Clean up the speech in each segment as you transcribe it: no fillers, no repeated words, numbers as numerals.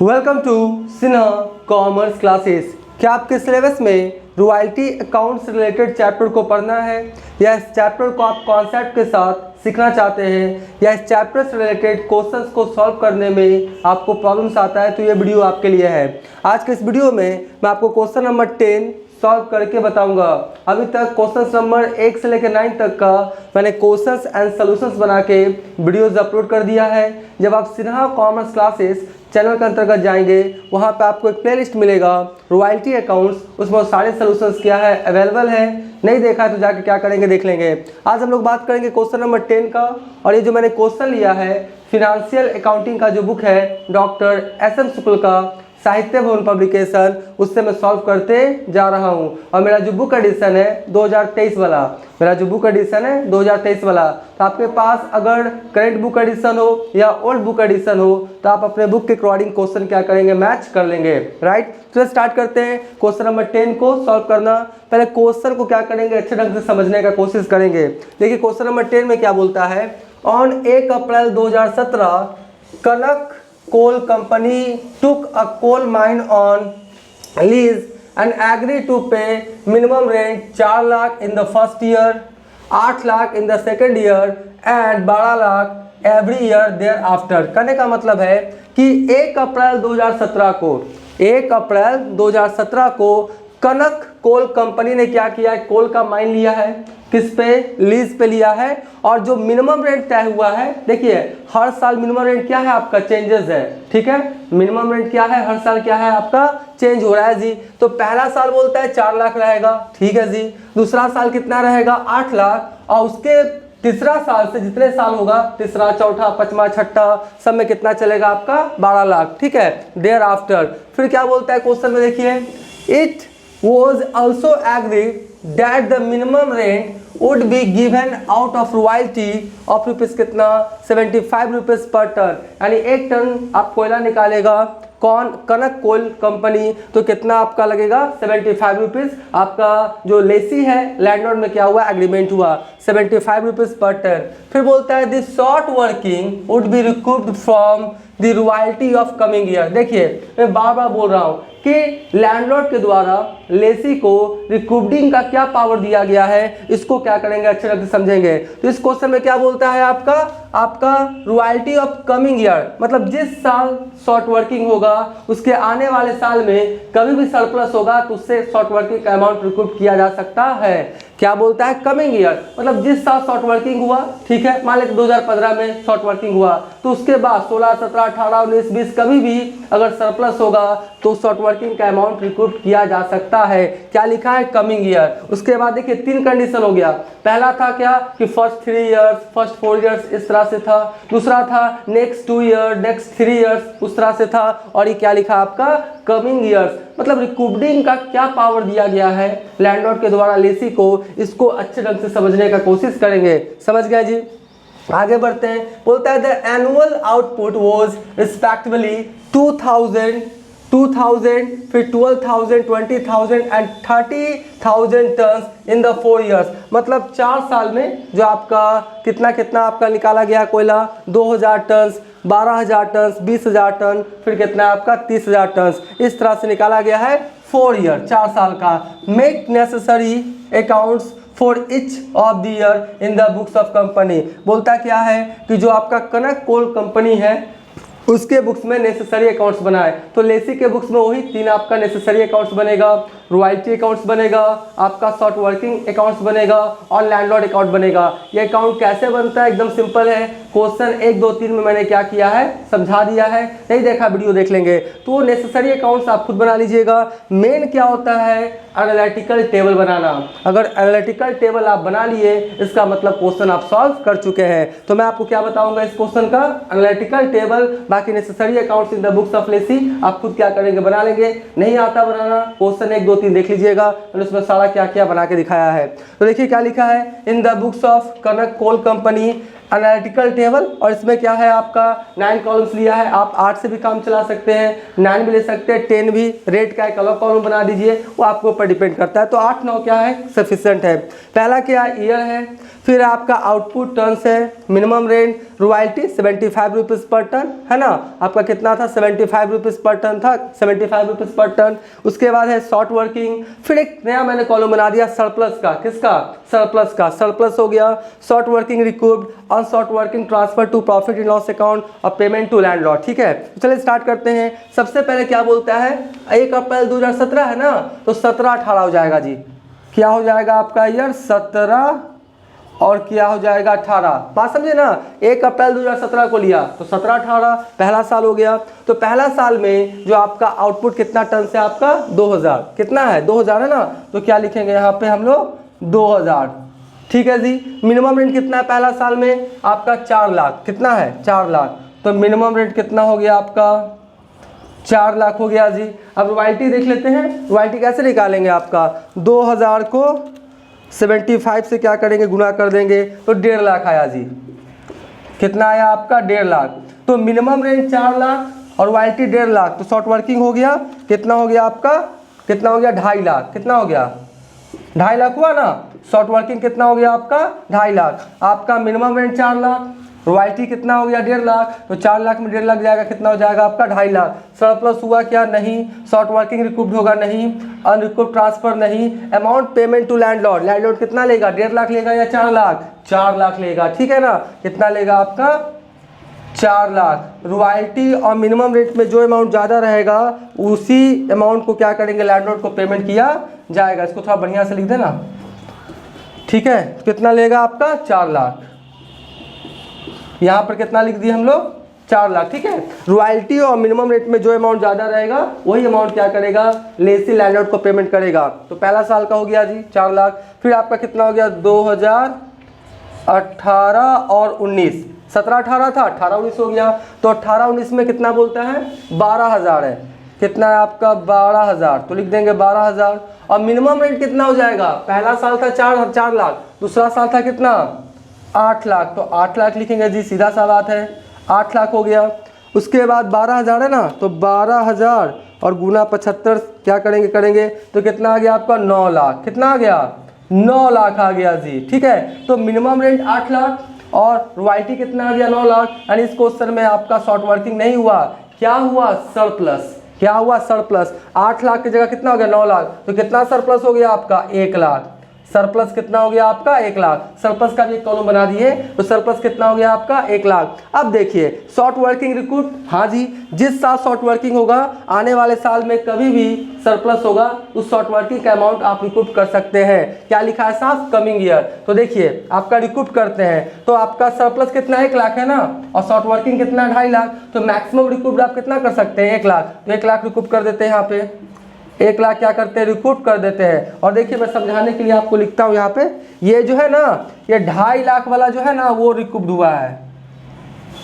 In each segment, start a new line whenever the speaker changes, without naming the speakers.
Welcome to Sinha commerce classes. क्या आपके syllabus में रॉयल्टी अकाउंट से रिलेटेड चैप्टर को पढ़ना है या इस चैप्टर को आप कॉन्सेप्ट के साथ सीखना चाहते हैं या इस चैप्टर से रिलेटेड क्वेश्चंस को सॉल्व करने में आपको प्रॉब्लम्स आता है तो ये वीडियो आपके लिए है। आज के इस वीडियो में मैं आपको क्वेश्चन नंबर 10 सॉल्व करके बताऊंगा। अभी तक क्वेश्चन नंबर 1 से लेकर 9 तक का मैंने क्वेश्चंस एंड सॉल्यूशंस बना के वीडियोस अपलोड कर दिया है। जब आप सिन्हा कॉमर्स क्लासेस चैनल के अंतर्गत जाएंगे वहाँ पे आपको एक प्लेलिस्ट मिलेगा रॉयल्टी अकाउंट्स, उसमें सारे सॉल्यूशंस क्या है अवेलेबल है। नहीं देखा है तो जाके क्या करेंगे देख लेंगे। आज हम लोग बात करेंगे क्वेश्चन नंबर 10 का, और ये जो मैंने क्वेश्चन लिया है फिनेंशियल अकाउंटिंग का जो बुक है डॉक्टर एस.एम. शुक्ल का साहित्य भवन पब्लिकेशन, उससे मैं सॉल्व करते जा रहा हूं। और मेरा जो बुक एडिशन है 2023 वाला, मेरा जो बुक एडिशन है 2023 वाला, तो आपके पास अगर करंट बुक एडिशन हो या ओल्ड बुक एडिशन हो तो आप अपने बुक के अकॉर्डिंग क्वेश्चन क्या करेंगे मैच कर लेंगे। राइट, तो स्टार्ट करते हैं क्वेश्चन नंबर 10 को सॉल्व करना। पहले क्वेश्चन को क्या करेंगे अच्छे ढंग से समझने का कोशिश करेंगे। देखिए क्वेश्चन नंबर 10 में क्या बोलता है, on 1 April 2017 Kanak coal company took a coal mine on lease and agreed to pay minimum rent 4 lakh in the first year, 8 lakh in the second year and 12 lakh every year thereafter। कहने का मतलब है कि 1 अप्रैल 2017 को कनक कोल कंपनी ने क्या किया है, कोल का माइन लिया है, किस पे, लीज पे लिया है। और जो मिनिमम रेंट तय हुआ है, देखिए हर साल मिनिमम रेंट क्या है आपका चेंजेस है, ठीक है। मिनिमम रेंट क्या है, हर साल क्या है आपका चेंज हो रहा है जी। तो पहला साल बोलता है 4 लाख रहेगा, ठीक है जी। दूसरा साल कितना रहेगा 8 लाख, और उसके तीसरा साल से जितने साल होगा, तीसरा चौथा पांचवा छठा सब में कितना चलेगा आपका 12 लाख, ठीक है। देयर आफ्टर फिर क्या बोलता है क्वेश्चन में, देखिए it was also agreed that the minimum rent would be given out of royalty of rupees कितना 75 रुपीस पर टन, यानी 1 टन आप कोयला निकालेगा कौन, कनक कोल कंपनी, तो कितना आपका लगेगा 75 रुपीस। आपका जो लेसी है लैंडलॉर्ड में क्या हुआ एग्रीमेंट हुआ 75 रुपीस पर टन। फिर बोलता है this short working would be recouped from the royalty of coming year. देखिए मैं बार बार बोल रहा हूँ कि लैंडलॉर्ड के द्वारा लेसी को रिकूवरिंग का क्या पावर दिया गया है, इसको क्या करेंगे अच्छे ढंग से समझेंगे। तो इस क्वेश्चन में क्या बोलता है आपका रॉयल्टी ऑफ कमिंग ईयर, मतलब जिस साल शॉर्ट वर्किंग होगा उसके आने वाले साल में कभी भी सरप्लस होगा तो उससे शॉर्ट वर्किंग का अमाउंट रिकूव किया जा सकता है। क्या बोलता है कमिंग ईयर, मतलब जिस साल शॉर्ट वर्किंग हुआ, ठीक है, मान लेते 2015 में शॉर्ट वर्किंग हुआ तो उसके बाद 16, 17, 18, 19, 20 कभी भी अगर सरप्लस होगा तो शॉर्ट वर्किंग का अमाउंट रिकूव किया जा सकता है। क्या लिखा है कमिंग ईयर। उसके बाद देखिए 3 कंडीशन हो गया। पहला था क्या कि फर्स्ट 3 इयर्स, फर्स्ट 4 इयर्स इस तरह से था। दूसरा था नेक्स्ट 2 ईयर, नेक्स्ट 3 इयर्स उस तरह से था। और ये क्या लिखा आपका कमिंग ईयर्स, मतलब रिकूवरिंग का क्या पावर दिया गया है लैंडलॉर्ड के द्वारा लेसी को, इसको अच्छे ढंग से समझने का कोशिश करेंगे। समझ गए जी, आगे बढ़ते हैं। बोलता है the annual output was respectively 2000 फिर 12,000, 20,000 and 30,000 tons in the 4 years. मतलब 4 साल में जो आपका कितना आपका निकाला गया कोयला 2000 टन्स, 12,000 टन्स, 20,000 टन, फिर कितना आपका 30,000 टन्स, इस तरह से निकाला गया है 4 ईयर, 4 साल का। Make necessary accounts for each of the year in the books of company. बोलता क्या है कि जो आपका कनक कोल कंपनी है उसके बुक्स में नेसेसरी अकाउंट्स बनाए। तो लेसी के बुक्स में वही 3 आपका नेसेसरी अकाउंट्स बनेगा, रॉयल्टी अकाउंट्स बनेगा, आपका शॉर्ट वर्किंग अकाउंट्स बनेगा और लैंडलॉर्ड अकाउंट बनेगा। ये अकाउंट कैसे बनता है एकदम सिंपल है। क्वेश्चन 1, 2, 3 में मैंने क्या किया है समझा दिया है, नहीं देखा वीडियो देख लेंगे। तो नेसेसरी अकाउंट्स आप खुद बना लीजिएगा। मेन क्या होता है एनालिटिकल टेबल बनाना। अगर एनालिटिकल टेबल आप बना लिए इसका मतलब क्वेश्चन आप सॉल्व कर चुके हैं। तो मैं आपको क्या बताऊंगा इस क्वेश्चन का एनालिटिकल टेबल, बाकी necessary accounts in the books of Lesi आप खुद क्या करेंगे बना लेंगे। नहीं आता बनाना क्वेश्चन 1, 2, 3 देख लीजिएगा, मैंने उसमें सारा क्या क्या बना के दिखाया है। तो देखिए क्या लिखा है in the books of Kanak coal company analytical table, और इसमें क्या है आपका 9 कॉलम्स लिया है। आप 8 से भी काम चला सकते हैं, 9 भी ले सकते हैं, 10 भी। रेट का एक अलग कॉलम बना दीजिए, वो आपके ऊपर डिपेंड करता है। तो 8 9 क्या है सफिशिएंट है। पहला क्या है ईयर है, फिर आपका आउटपुट टर्न्स है, मिनिमम रेंट, रॉयल्टी 75 रुपीज़ पर टन है ना, आपका कितना था 75 रुपीज़ पर टन था, 75 रुपीज़ पर टन। उसके बाद है शॉर्ट वर्किंग, फिर एक नया मैंने कॉलम बना दिया सरप्लस का, किसका सरप्लस का, सरप्लस हो गया, short working recouped, on short working transfer to profit and loss account और पेमेंट टू लैंडलॉर्ड। ठीक है, तो चलिए स्टार्ट करते हैं। सबसे पहले क्या बोलता है 1 अप्रैल 2017 है ना, तो 17 18 हो जाएगा जी, क्या हो जाएगा आपका ईयर 17 और क्या हो जाएगा 18। बात समझे ना, 1 अप्रैल 2017 को लिया तो 17 18 पहला साल हो गया। तो पहला साल में जो आपका आउटपुट कितना टन से आपका 2000, कितना है 2000 है ना, तो क्या लिखेंगे यहाँ पे हम लोग 2000। ठीक है जी। मिनिमम रेंट कितना है पहला साल में आपका 4 लाख, कितना है 4 लाख, तो मिनिमम रेंट कितना हो गया आपका 4 लाख हो गया जी। अब रॉयल्टी देख लेते हैं, रॉयल्टी कैसे निकालेंगे आपका 2000 को 75 से क्या करेंगे गुना कर देंगे तो 1.5 लाख आया जी, कितना आया आपका 1.5 लाख। तो मिनिमम रेंट 4 लाख और रॉयल्टी 1.5 लाख, तो शॉर्ट वर्किंग हो गया, कितना हो गया आपका, कितना हो गया 2.5 लाख, कितना हो गया 2.5 लाख हुआ ना। शॉर्ट वर्किंग कितना हो गया आपका 2.5 लाख, आपका मिनिमम रेंट 4 लाख, रॉयल्टी कितना हो गया 1.5 लाख, तो 4 लाख में 1.5 लाख जाएगा, कितना हो जाएगा आपका 2.5 लाख। सरप्लस हुआ क्या नहीं, शॉर्ट वर्किंग रिकूव्ड होगा नहीं, अनरिकूव्ड ट्रांसफर नहीं। Amount payment to landlord, landlord कितना लेगा 1.5 लाख लेगा या 4 लाख, 4 लाख लेगा। ठीक है ना, कितना लेगा आपका 4 लाख। रॉयल्टी और मिनिमम रेट में जो अमाउंट ज़्यादा रहेगा उसी अमाउंट को क्या करेंगे लैंडलॉर्ड को पेमेंट किया जाएगा। इसको थोड़ा बढ़िया से लिख देना, ठीक है। कितना लेगा आपका 4 लाख, यहाँ पर कितना लिख दिए हम लोग 4 लाख। ठीक है, रॉयल्टी और मिनिमम रेट में जो अमाउंट ज़्यादा रहेगा वही अमाउंट क्या करेगा लेसी लैंडलॉर्ड को पेमेंट करेगा। तो पहला साल का हो गया जी 4 लाख। फिर आपका कितना हो गया 2018 और 19, 17 18 था, 18 19 हो गया। तो 18 19 में कितना बोलता है 12,000 है, कितना है आपका 12,000, तो लिख देंगे 12,000। और मिनिमम रेंट कितना हो जाएगा, पहला साल था 4 लाख, दूसरा साल था कितना 8 लाख, तो 8 लाख लिखेंगे जी, सीधा सा बात है 8 लाख हो गया। उसके बाद 12,000 है ना, तो 12,000 और गुना 75 क्या करेंगे तो कितना आ गया आपका 9 लाख, कितना आ गया 9 लाख आ गया जी। ठीक है, तो मिनिमम रेंट 8 लाख और रॉयल्टी कितना आ गया 9 लाख। यानी इस क्वेश्चन में आपका शॉर्ट वर्किंग नहीं हुआ, क्या हुआ सरप्लस, क्या हुआ सरप्लस। 8 लाख की जगह कितना हो गया 9 लाख, तो कितना सरप्लस हो गया आपका 1 लाख। सरप्लस कितना हो गया आपका 1 लाख, सरप्लस का भी एक कॉलम बना दिए, तो सरप्लस कितना हो गया आपका 1 लाख। अब देखिए शॉर्ट वर्किंग रिकूव्ड, हाँ जी, जिस साल शॉर्ट वर्किंग होगा आने वाले साल में कभी भी सरप्लस होगा उस शॉर्ट वर्किंग का अमाउंट आप रिकूव कर सकते हैं। क्या लिखा है साफ, कमिंग ईयर। तो देखिए आपका रिकूव करते हैं तो आपका सरप्लस कितना 1 लाख है ना, और शॉर्ट वर्किंग कितना 2.5 लाख, तो मैक्सिमम रिकूव आप कितना कर सकते हैं 1 लाख, तो 1 लाख रिकूव कर देते हैं यहाँ पे, 1 लाख क्या करते हैं रिकूव कर देते हैं। और देखिए मैं समझाने के लिए आपको लिखता हूँ यहाँ पे, ये जो है ना ये 2.5 लाख वाला जो है ना वो रिकूव्ड हुआ है,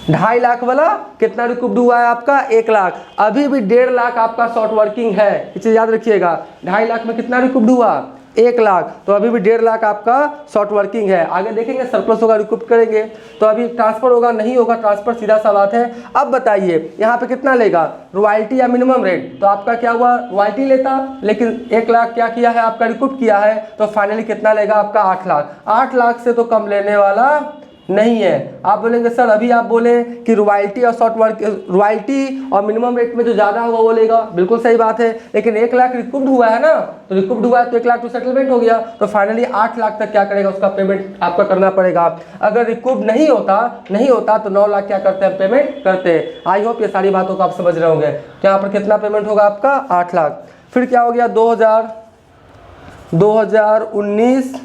2.5 लाख वाला कितना रिकूव्ड हुआ है आपका 1 लाख। अभी भी 1.5 लाख आपका शॉर्ट वर्किंग है, ये चीज़ याद रखिएगा। 2.5 लाख में कितना रिकूव्ड हुआ 1 लाख, तो अभी भी 1.5 लाख आपका शॉर्ट वर्किंग है। आगे देखेंगे सरप्लस होगा रिकूव करेंगे, तो अभी ट्रांसफर होगा नहीं होगा ट्रांसफर, सीधा सा बात है। अब बताइए यहाँ पे कितना लेगा रॉयल्टी या मिनिमम रेट, तो आपका क्या हुआ रॉयल्टी लेता, लेकिन 1 लाख क्या किया है आपका रिकूव किया है, तो फाइनली कितना लेगा आपका 8 लाख। 8 लाख से तो कम लेने वाला नहीं है। आप बोलेंगे सर अभी आप बोले कि रॉयल्टी और शॉर्ट वर्क, रॉयल्टी और मिनिमम रेट में जो ज़्यादा होगा वो लेगा, बिल्कुल सही बात है, लेकिन 1 लाख रिकूव्ड हुआ है ना, तो रिकूव्ड हुआ है तो 1 लाख तो सेटलमेंट हो गया, तो फाइनली 8 लाख तक क्या करेगा उसका पेमेंट आपका करना पड़ेगा। अगर रिकूव्ड नहीं होता तो 9 लाख क्या करते हैं पेमेंट करते हैं। आई होप ये सारी बातों को आप समझ रहे होंगे। तो यहाँ पर कितना पेमेंट होगा आपका 8 लाख। फिर क्या हो गया 2019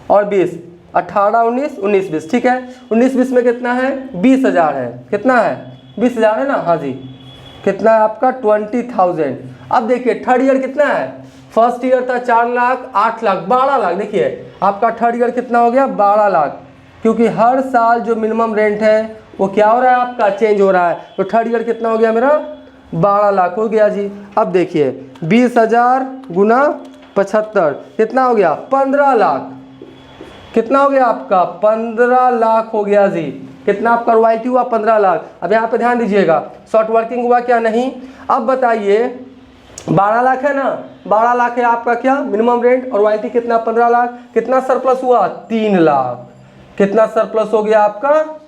और 20, 18 19 19 20, ठीक है। 19 20 में कितना है 20,000 है, कितना है 20,000 है ना, हाँ जी, कितना है आपका 20,000। अब देखिए थर्ड ईयर कितना है, फर्स्ट ईयर था 4 लाख 8 लाख 12 लाख, देखिए आपका थर्ड ईयर कितना हो गया 12 लाख, क्योंकि हर साल जो मिनिमम रेंट है वो क्या हो रहा है आपका चेंज हो रहा है। तो थर्ड ईयर कितना हो गया मेरा 12 लाख हो गया जी। अब देखिए 20,000 गुना 75 कितना हो गया 15 लाख, कितना हो गया आपका 15 लाख हो गया जी। कितना आपका रॉयल्टी हुआ 15 लाख। अब यहाँ पे ध्यान दीजिएगा शॉर्ट वर्किंग हुआ क्या नहीं। अब बताइए 12 लाख है ना, 12 लाख है आपका क्या मिनिमम रेंट और रॉयल्टी कितना 15 लाख, कितना सरप्लस हुआ 3 लाख। कितना सरप्लस हो गया आपका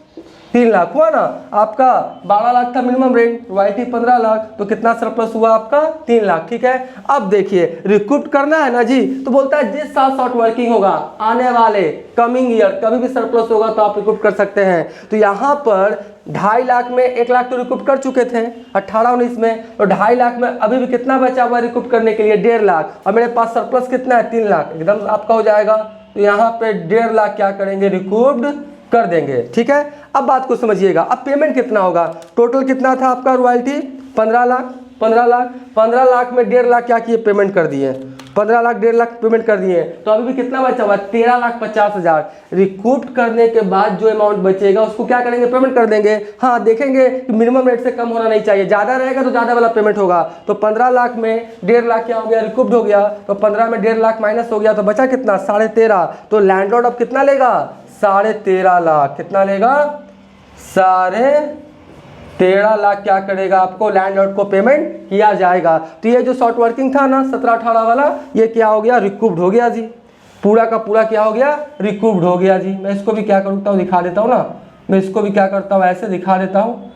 3 लाख हुआ ना। आपका 12 लाख था मिनिमम रेंट, रॉयल्टी 15 लाख, तो कितना सरप्लस हुआ आपका 3 लाख। ठीक है, अब देखिए रिकूप करना है ना जी, तो बोलता है जिस साल शॉर्ट वर्किंग होगा आने वाले कमिंग ईयर कभी भी सरप्लस होगा तो आप रिकूप कर सकते हैं। तो यहाँ पर 2.5 लाख में 1 लाख तो रिकूप कर चुके थे 18-19 में, तो 2.5 लाख में अभी भी कितना बचा हुआ रिकूप करने के लिए 1.5 लाख, और मेरे पास सरप्लस कितना है 3 लाख, एकदम आपका हो जाएगा। तो यहाँ पे 1.5 लाख क्या करेंगे रिकूप्ड कर देंगे। ठीक है, अब बात को समझिएगा। अब पेमेंट कितना होगा, टोटल कितना था आपका रॉयल्टी 15 लाख, 15 लाख, 15 लाख में 1.5 लाख क्या किए पेमेंट कर दिए, 15 लाख 1.5 लाख पेमेंट कर दिए, तो अभी भी कितना बचा हुआ 13,50,000। रिकूप करने के बाद जो अमाउंट बचेगा उसको क्या करेंगे पेमेंट कर देंगे। हाँ देखेंगे कि मिनिमम रेट से कम होना नहीं चाहिए, ज़्यादा रहेगा तो ज़्यादा वाला पेमेंट होगा। तो 15 लाख में 1.5 लाख क्या हो गया रिकूप्ड हो गया, तो 15 में 1.5 लाख माइनस हो गया तो बचा कितना 13.5। तो लैंडलॉर्ड अब कितना लेगा 13.5 लाख, कितना लेगा 13.5 लाख क्या करेगा आपको लैंडलॉर्ड को पेमेंट किया जाएगा। तो ये जो शॉर्ट वर्किंग था ना 17-18 वाला ये क्या हो गया रिकूप्ड हो गया जी, पूरा का पूरा क्या हो गया रिकूप्ड हो गया जी। मैं इसको भी क्या करता हूँ दिखा देता हूँ ना, मैं इसको भी क्या करता हूँ ऐसे दिखा देता हूँ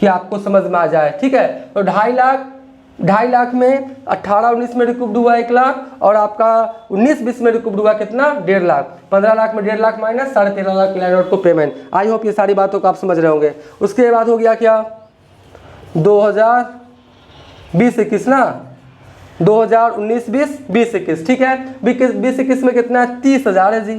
कि आपको समझ में आ जाए। ठीक है, तो 2.5 लाख में 18-19 में रिकूप्ड हुआ 1 लाख, और आपका 19-20 में रिकूप्ड हुआ कितना 1.5 लाख। 15 लाख में 1.5 लाख माइनस 13.5 लाख लैंडलॉर्ड को पेमेंट। आई होप ये सारी बातों को आप समझ रहे होंगे। उसके बाद हो गया क्या 2020-21 ना, 2019-20, 20-21। ठीक है, 20-21 में कितना है 30,000 है जी,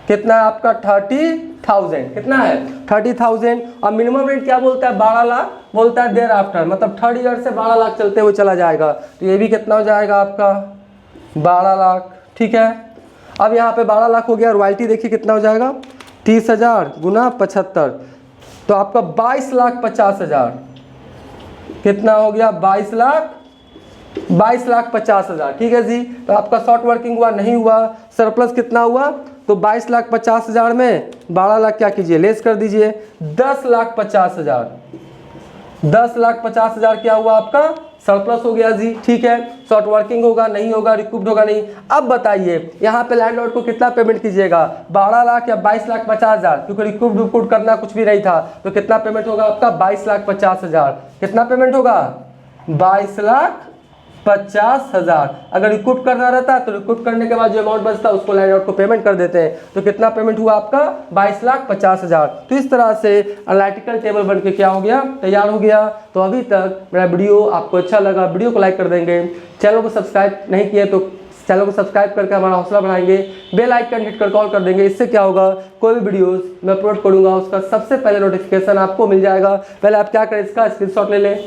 कितना है आपका 30,000, कितना है 30,000। और मिनिमम रेट क्या बोलता है 12 लाख बोलता है देयर आफ्टर, मतलब थर्ड ईयर से 12 लाख चलते हुए चला जाएगा। तो ये भी कितना हो जाएगा आपका 12 लाख। ठीक है, अब यहाँ पे 12 लाख हो गया, रॉयल्टी देखिए कितना हो जाएगा 30,000 गुना 75, तो आपका 22,50,000, कितना हो गया 22,50,000। ठीक है जी, तो आपका शॉर्ट वर्किंग हुआ नहीं हुआ, सरप्लस कितना हुआ, तो 22,50,000 में 12 लाख क्या कीजिए लेस कर दीजिए 10,50,000, 10,50,000 क्या हुआ आपका सरप्लस हो गया जी। ठीक है, शॉर्ट वर्किंग होगा नहीं होगा रिकूप्ड होगा नहीं। अब बताइए यहाँ पे लैंडलॉर्ड को कितना पेमेंट कीजिएगा 12 लाख या 22,50,000, क्योंकि रिकूप्ड करना कुछ भी नहीं था, तो कितना पेमेंट होगा आपका 22,50,000। कितना पेमेंट होगा 22,50,000। अगर रिकूप करना रहता है तो रिकूप करने के बाद जो अमाउंट बचता है उसको लैंडलॉर्ड को पेमेंट कर देते हैं। तो कितना पेमेंट हुआ आपका 22,50,000। तो इस तरह से एनालिटिकल टेबल बन के क्या हो गया तैयार हो गया। तो अभी तक मेरा वीडियो आपको अच्छा लगा, वीडियो को लाइक कर देंगे, चैनल को सब्सक्राइब नहीं किए तो चैनल को सब्सक्राइब करके हमारा हौसला बढ़ाएंगे, बेल आइकन हिट कर कॉल कर देंगे। इससे क्या होगा कोई भी वीडियोस मैं अपलोड करूंगा उसका सबसे पहले नोटिफिकेशन आपको मिल जाएगा। पहले आप क्या करें इसका स्क्रीनशॉट ले लें।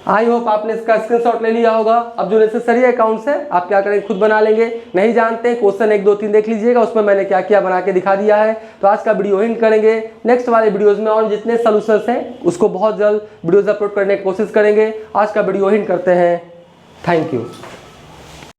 आई होप आपने इसका स्क्रीनशॉट ले लिया होगा। अब जो नेसेसरी अकाउंट्स है आप क्या करेंगे खुद बना लेंगे, नहीं जानते क्वेश्चन 1, 2, 3 देख लीजिएगा, उसमें मैंने क्या किया बना के दिखा दिया है। तो आज का वीडियो एंड करेंगे, नेक्स्ट वाले वीडियोस में और जितने सॉल्यूशंस हैं उसको बहुत जल्द वीडियोस अपलोड करने की कोशिश करेंगे। आज का वीडियो एंड करते हैं, थैंक यू।